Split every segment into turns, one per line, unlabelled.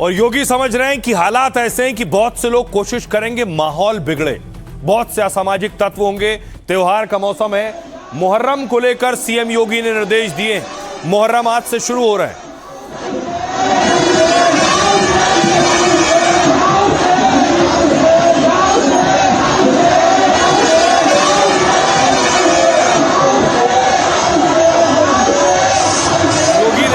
और योगी समझ रहे हैं कि हालात ऐसे हैं कि बहुत से लोग कोशिश करेंगे माहौल बिगड़े, बहुत से असामाजिक तत्व होंगे। त्योहार का मौसम है, मुहर्रम को लेकर सीएम योगी ने निर्देश दिए। मुहर्रम आज से शुरू हो रहा है।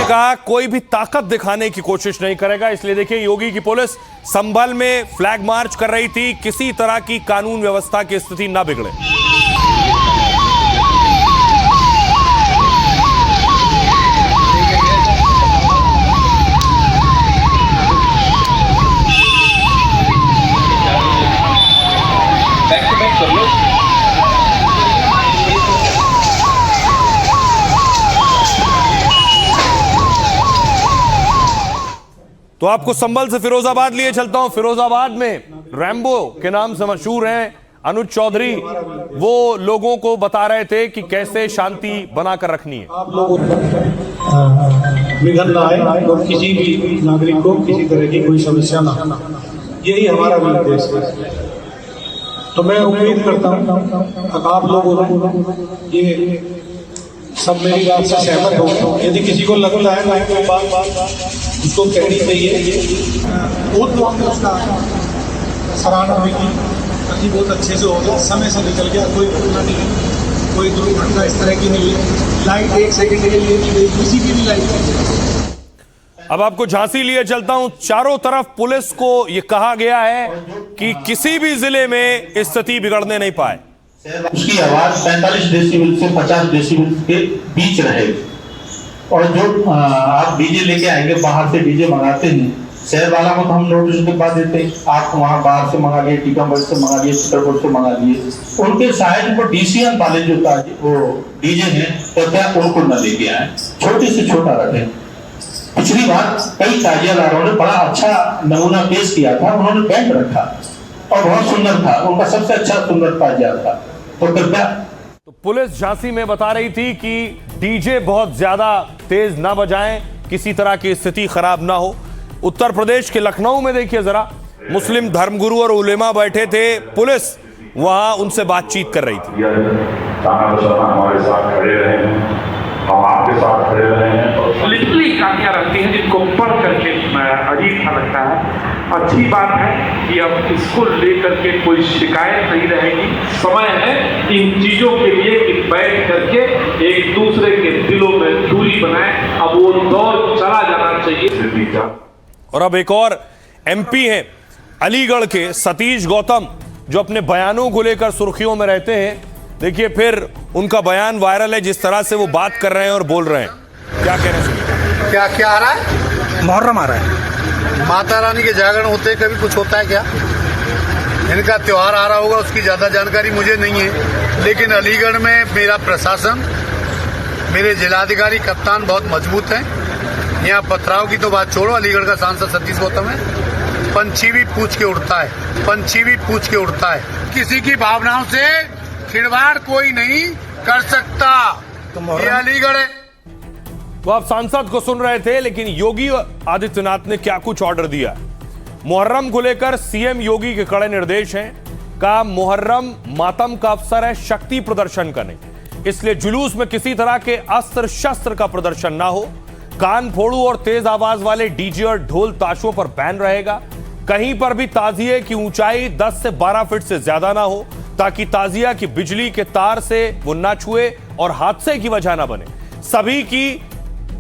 कहा कोई भी ताकत दिखाने की कोशिश नहीं करेगा, इसलिए देखिए योगी की पुलिस संभल में फ्लैग मार्च कर रही थी, किसी तरह की कानून व्यवस्था की स्थिति ना बिगड़े। तो आपको संभल से फिरोजाबाद लिए चलता हूं। फिरोजाबाद में रैम्बो के नाम से मशहूर हैं अनुज चौधरी, वो लोगों को बता रहे थे कि कैसे शांति बनाकर रखनी है।
आप लोग विघन ना आए और किसी भी नागरिक को किसी तरह की कोई समस्या ना, यही हमारा निर्देश है। तो मैं उम्मीद करता हूं आप लोगों ये सब मेरी बात से सहमत हो। यदि किसी को लगता है तो बात उसको कहनी चाहिए। बहुत उसका सराहना हुई कि बहुत अच्छे से हो गया, समय से निकल गया, कोई घटना नहीं, कोई दुर्घटना इस तरह की नहीं है। लाइट 1 सेकंड के लिए नहीं गई, किसी की भी लाइट।
अब आपको झांसी लिए चलता हूं। चारों तरफ पुलिस को यह कहा गया है कि किसी भी जिले में स्थिति बिगड़ने नहीं पाए।
उसकी आवाज 45 डेसिबल से 50 डेसिबल के बीच रहे। और जो आप डीजे लेके आएंगे, बाहर से डीजे मंगाते हैं, शहर वाला को तो हम नोटिस के बाद देते हैं, आप वहाँ बाहर से मंगा लिए, टीकमगढ़ से मंगा लिए, चित्रकूट से मंगा लिए। उनके साइड पर डीसीएम वाले जो वो डीजे हैं, तो क्या उनको न लेके आए, छोटे से छोटा रखें। पिछली बार कई ताजियादारों ने बड़ा अच्छा नमूना पेश किया था, उन्होंने बैंड रखा और बहुत सुंदर था, उनका सबसे अच्छा सुंदर ताजिया था। तो कृपया
पुलिस झांसी में बता रही थी कि डीजे बहुत ज्यादा तेज ना बजाएं, किसी तरह की स्थिति खराब ना हो। उत्तर प्रदेश के लखनऊ में देखिए जरा, मुस्लिम धर्मगुरु और उलेमा बैठे थे, पुलिस वहां उनसे बातचीत कर रही थी।
हमारे साथ खड़े रहे, हम आपके साथ खड़े रहे हैं।
लिटरली कहानियां रहती हैं जिनको पढ़ करके अजीब सा लगता है। अच्छी बात है कि अब इसको लेकर के कोई शिकायत नहीं रहेगी। समय है इन चीजों के लिए कि बैठ करके एक दूसरे के दिलों में दूरी बनाए। अब वो दौर चला जाना चाहिए।
और अब एक और एमपी हैं अलीगढ़ के सतीश गौतम, जो अपने बयानों को लेकर सुर्खियों में रहते हैं। देखिए फिर उनका बयान वायरल है, जिस तरह से वो बात कर रहे हैं और बोल रहे हैं। क्या कह रहे हैं?
क्या आ रहा है?
मुहर्रम आ रहा है।
माता रानी के जागरण होते हैं, कभी कुछ होता है क्या? इनका त्योहार आ रहा होगा, उसकी ज्यादा जानकारी मुझे नहीं है। लेकिन अलीगढ़ में मेरा प्रशासन, मेरे जिलाधिकारी कप्तान बहुत मजबूत हैं। यहाँ पथराव की तो बात छोड़ो, अलीगढ़ का सांसद सतीश गौतम है, पंछी भी पूछ के उड़ता है, पंछी भी पूछ के उड़ता है। किसी की भावनाओं से खिलवाड़ कोई नहीं कर सकता। ये अलीगढ़ है।
तो आप सांसद को सुन रहे थे, लेकिन योगी आदित्यनाथ ने क्या कुछ ऑर्डर दिया। मुहर्रम को लेकर सीएम योगी के कड़े निर्देश हैं। कहा मुहर्रम मातम का अवसर है, शक्ति प्रदर्शन का नहीं, इसलिए जुलूस में किसी तरह के अस्त्र शस्त्र का प्रदर्शन ना हो। कान फोड़ू और तेज आवाज वाले डीजे और ढोल ताशों पर बैन रहेगा। कहीं पर भी ताजिए की ऊंचाई 10 से 12 फीट से ज्यादा ना हो, ताकि ताजिया की बिजली के तार से वो ना छुए और हादसे की वजह ना बने। सभी की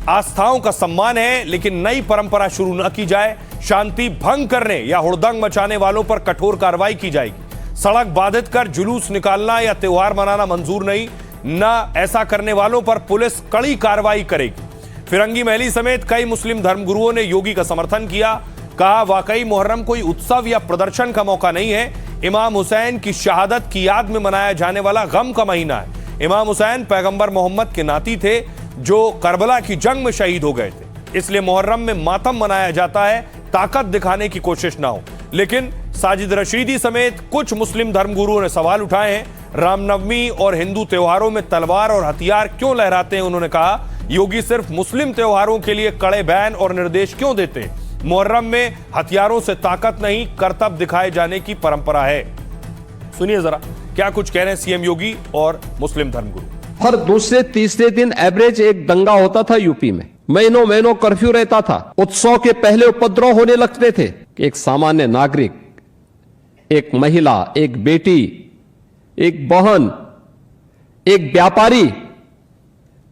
आस्थाओं का सम्मान है, लेकिन नई परंपरा शुरू न की जाए। शांति भंग करने या हुड़दंग मचाने वालों पर कठोर कार्रवाई की जाएगी। सड़क बाधित कर जुलूस निकालना या त्योहार मनाना मंजूर नहीं। न ऐसा करने वालों पर पुलिस कड़ी कार्रवाई करेगी। फिरंगी महली समेत कई मुस्लिम धर्मगुरुओं ने योगी का समर्थन किया। कहा वाकई मुहर्रम कोई उत्सव या प्रदर्शन का मौका नहीं है, इमाम हुसैन की शहादत की याद में मनाया जाने वाला गम का महीना है। इमाम हुसैन पैगंबर मोहम्मद के नाती थे, जो करबला की जंग में शहीद हो गए थे, इसलिए मुहर्रम में मातम मनाया जाता है, ताकत दिखाने की कोशिश ना हो। लेकिन साजिद रशीदी समेत कुछ मुस्लिम धर्मगुरुओं ने सवाल उठाए हैं। रामनवमी और हिंदू त्योहारों में तलवार और हथियार क्यों लहराते हैं? उन्होंने कहा योगी सिर्फ मुस्लिम त्योहारों के लिए कड़े बैन और निर्देश क्यों देते हैं? मुहर्रम में हथियारों से ताकत नहीं, करतब दिखाए जाने की परंपरा है। सुनिए जरा क्या कुछ कह रहे हैं सीएम योगी और मुस्लिम धर्मगुरु।
हर दूसरे तीसरे दिन एवरेज एक दंगा होता था यूपी में, महीनों महीनों कर्फ्यू रहता था। उत्सव के पहले उपद्रव होने लगते थे कि एक सामान्य नागरिक, एक महिला, एक बेटी, एक बहन, एक व्यापारी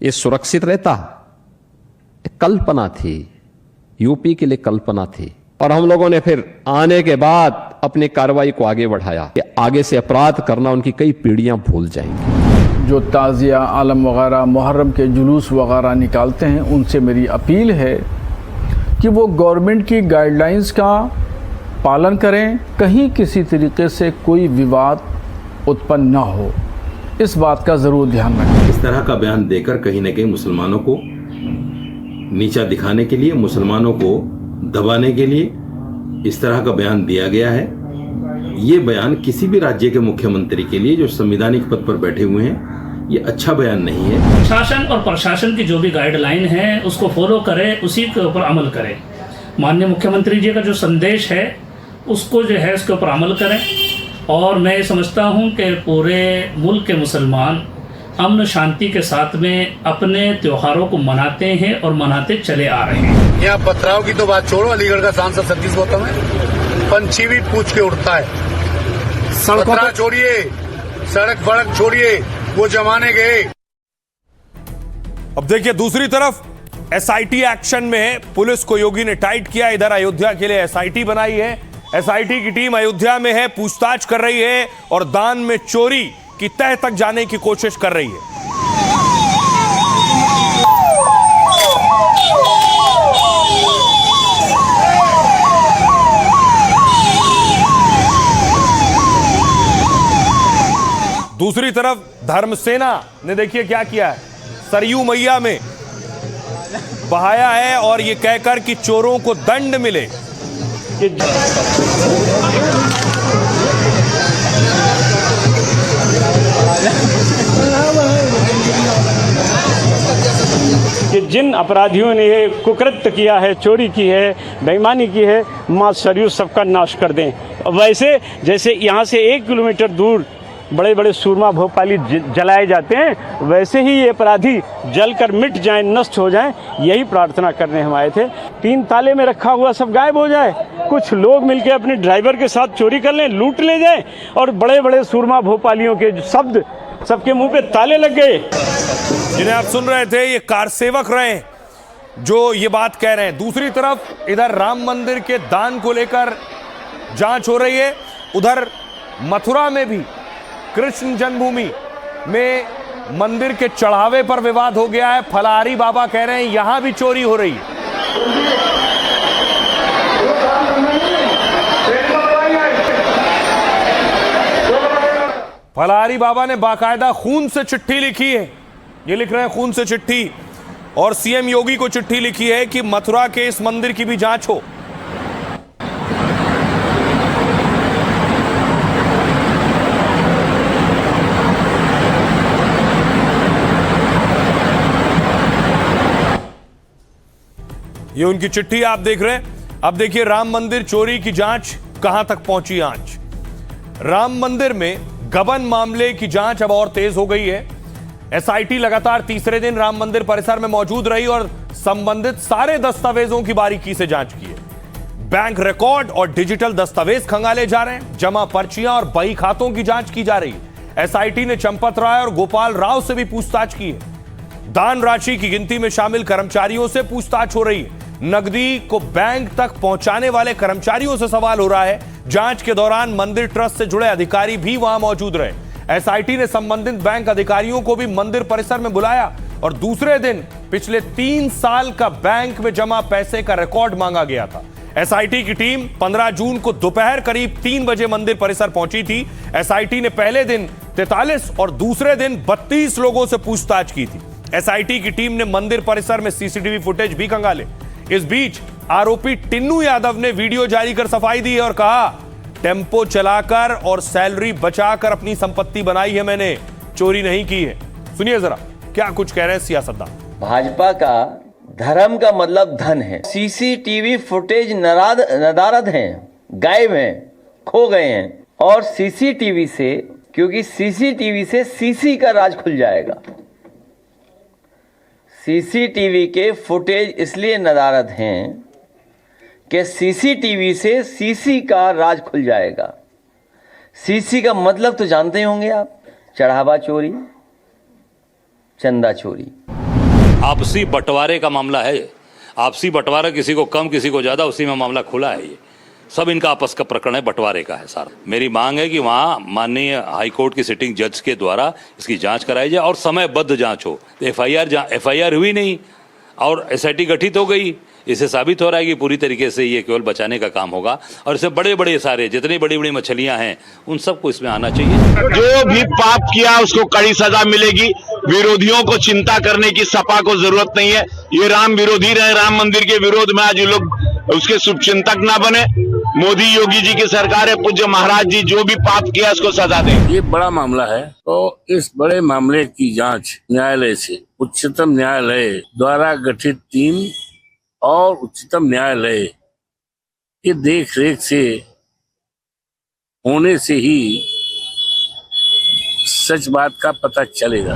ये सुरक्षित रहता। कल्पना थी, यूपी के लिए कल्पना थी। और हम लोगों ने फिर आने के बाद अपनी कार्रवाई को आगे बढ़ाया कि आगे से अपराध करना उनकी कई पीढ़ियां भूल जाएंगी।
जो ताज़िया आलम वगैरह मुहर्रम के जुलूस वगैरह निकालते हैं, उनसे मेरी अपील है कि वो गवर्नमेंट की गाइडलाइंस का पालन करें, कहीं किसी तरीके से कोई विवाद उत्पन्न न हो, इस बात का ज़रूर ध्यान रखें।
इस तरह का बयान देकर कहीं न कहीं मुसलमानों को नीचा दिखाने के लिए, मुसलमानों को दबाने के लिए इस तरह का बयान दिया गया है। ये बयान किसी भी राज्य के मुख्यमंत्री के लिए जो संवैधानिक पद पर बैठे हुए हैं, ये अच्छा बयान नहीं है।
शासन और प्रशासन की जो भी गाइडलाइन है उसको फॉलो करें, उसी के ऊपर अमल करें। माननीय मुख्यमंत्री जी का जो संदेश है उसको जो है उसके ऊपर अमल करें। और मैं समझता हूं कि पूरे मुल्क के मुसलमान अमन शांति के साथ में अपने त्योहारों को मनाते हैं और मनाते चले आ रहे हैं।
यहाँ पथराव की तो बात छोड़ो, अलीगढ़ का सांसद सतीश गौतम है, पंछी भी पूछ के उड़ता है। पथरा छोड़िए, सड़क फड़क छोड़िए, वो जमाने गए।
अब देखिए दूसरी तरफ एसआईटी एक्शन में है। पुलिस को योगी ने टाइट किया। इधर अयोध्या के लिए एसआईटी बनाई है। एसआईटी की टीम अयोध्या में है, पूछताछ कर रही है और दान में चोरी की तह तक जाने की कोशिश कर रही है। दूसरी तरफ धर्मसेना ने देखिए क्या किया है, सरयू मैया में बहाया है और ये कहकर कि चोरों को दंड मिले।
कि जिन अपराधियों ने ये कुकृत्य किया है, चोरी की है, बेईमानी की है, मां सरयू सबका नाश कर दें। वैसे जैसे यहाँ से 1 किलोमीटर दूर बड़े बड़े सूरमा भोपाली जलाए जाते हैं, वैसे ही ये अपराधी जलकर मिट जाएं, नष्ट हो जाएं, यही प्रार्थना करने हम आए थे। 3 ताले में रखा हुआ सब गायब हो जाए, कुछ लोग मिलकर अपने ड्राइवर के साथ चोरी कर लें, लूट ले जाएं और बड़े बड़े सूरमा भोपालियों के शब्द सबके मुंह पे ताले लग गए।
जिन्हें आप सुन रहे थे ये कार सेवक रहे जो ये बात कह रहे हैं। दूसरी तरफ इधर राम मंदिर के दान को लेकर जांच हो रही है। उधर मथुरा में भी कृष्ण जन्मभूमि में मंदिर के चढ़ावे पर विवाद हो गया है। फलाहारी बाबा कह रहे हैं यहां भी चोरी हो रही है। फलाहारी बाबा ने बाकायदा खून से चिट्ठी लिखी है, ये लिख रहे हैं खून से चिट्ठी, और सीएम योगी को चिट्ठी लिखी है कि मथुरा के इस मंदिर की भी जांच हो। ये उनकी चिट्ठी आप देख रहे हैं। अब देखिए राम मंदिर चोरी की जांच कहां तक पहुंची आंच। राम मंदिर में गबन मामले की जांच अब और तेज हो गई है। एसआईटी लगातार तीसरे दिन राम मंदिर परिसर में मौजूद रही और संबंधित सारे दस्तावेजों की बारीकी से जांच की है। बैंक रिकॉर्ड और डिजिटल दस्तावेज खंगाले जा रहे हैं। जमा पर्चियां और बही खातों की जांच की जा रही है। एसआईटी ने चंपत राय और गोपाल राव से भी पूछताछ की है। दान राशि की गिनती में शामिल कर्मचारियों से पूछताछ हो रही है। नकदी को बैंक तक पहुंचाने वाले कर्मचारियों से सवाल हो रहा है। जांच के दौरान मंदिर ट्रस्ट से जुड़े अधिकारी भी वहां मौजूद रहे। एसआईटी ने संबंधित बैंक अधिकारियों को भी मंदिर परिसर में बुलाया और दूसरे दिन पिछले 3 साल का बैंक में जमा पैसे का रिकॉर्ड मांगा गया था। एसआईटी की टीम 15 जून को दोपहर करीब 3 बजे मंदिर परिसर पहुंची थी। एसआईटी ने पहले दिन 43 और दूसरे दिन 32 लोगों से पूछताछ की थी। एसआईटी की टीम ने मंदिर परिसर में सीसीटीवी फुटेज भी खंगाले। इस बीच आरोपी टिन्नू यादव ने वीडियो जारी कर सफाई दी है और कहा, टेम्पो चलाकर और सैलरी बचाकर अपनी संपत्ति बनाई है, मैंने चोरी नहीं की है। सुनिए जरा क्या कुछ कह रहे हैं सियासतदान।
भाजपा का धर्म का मतलब धन है। सीसीटीवी फुटेज नदारद हैं, गायब हैं, खो गए हैं। और सीसीटीवी से, क्योंकि सीसीटीवी से सीसी का राज खुल जाएगा। सीसीटीवी के फुटेज इसलिए नदारद हैं कि सीसीटीवी से सीसी का राज खुल जाएगा। सीसी का मतलब तो जानते ही होंगे आप, चढ़ावा चोरी, चंदा चोरी।
आपसी बंटवारे का मामला है। आपसी बंटवारा, किसी को कम किसी को ज़्यादा, उसी में मामला खुला है। ये सब इनका आपस का प्रकरण है, बंटवारे का है सारा। मेरी मांग है कि वहाँ माननीय हाईकोर्ट की सिटिंग जज के द्वारा इसकी जांच कराई जाए और समयबद्ध जांच हो। एफआईआर हुई नहीं और एसआईटी गठित हो गई। इससे साबित हो रहा है कि पूरी तरीके से ये केवल बचाने का काम होगा और इससे बड़े बड़े सारे जितनी बड़ी बड़ी मछलियां हैं उन सबको इसमें आना चाहिए।
जो भी पाप किया उसको कड़ी सजा मिलेगी। विरोधियों को चिंता करने की सपा को जरूरत नहीं है। ये राम विरोधी रहे, राम मंदिर के विरोध में आज ये लोग उसके शुभचिंतक ना बने। मोदी योगी जी की सरकार है, पूज्य महाराज जी जो भी पाप किया उसको सजा दें।
ये बड़ा मामला है, तो इस बड़े मामले की जांच न्यायालय से, उच्चतम न्यायालय द्वारा गठित टीम और उच्चतम न्यायालय के देख रेख से होने से ही सच बात का पता चलेगा।